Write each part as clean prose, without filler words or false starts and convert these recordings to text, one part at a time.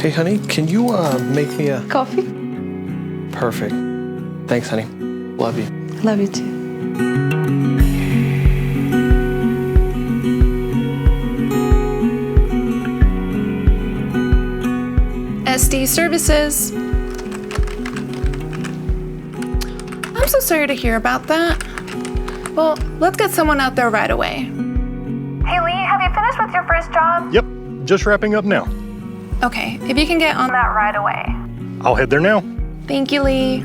Hey, honey, can you make me a... Coffee? Perfect. Thanks, honey. Love you. Love you too. Estes Services. I'm so sorry to hear about that. Well, let's get someone out there right away. Hey Lee, have you finished with your first job? Yep, just wrapping up now. Okay, if you can get on that. That right away. I'll head there now. Thank you, Lee.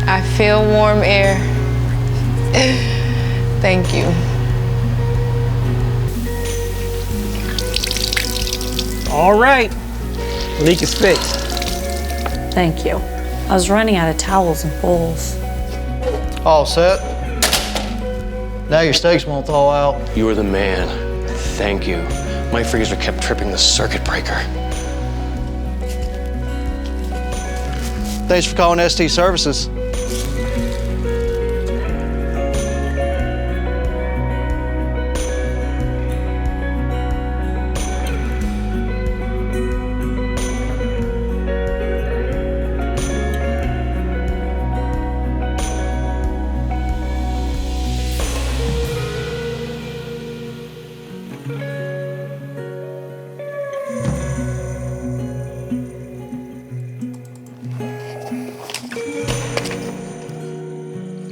I feel warm air. Thank you. All right, leak is fixed. Thank you. I was running out of towels and bowls. All set. Now your steaks won't thaw out. You are the man. Thank you. My freezer kept tripping the circuit breaker. Thanks for calling Estes Services.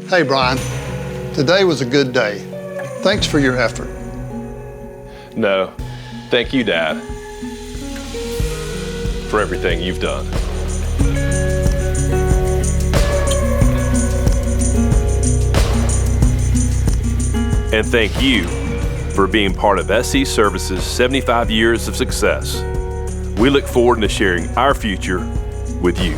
Hey, Brian. Today was a good day. Thanks for your effort. No, thank you, Dad, for everything you've done. And thank you for being part of Estes Services' 75 years of success. We look forward to sharing our future with you.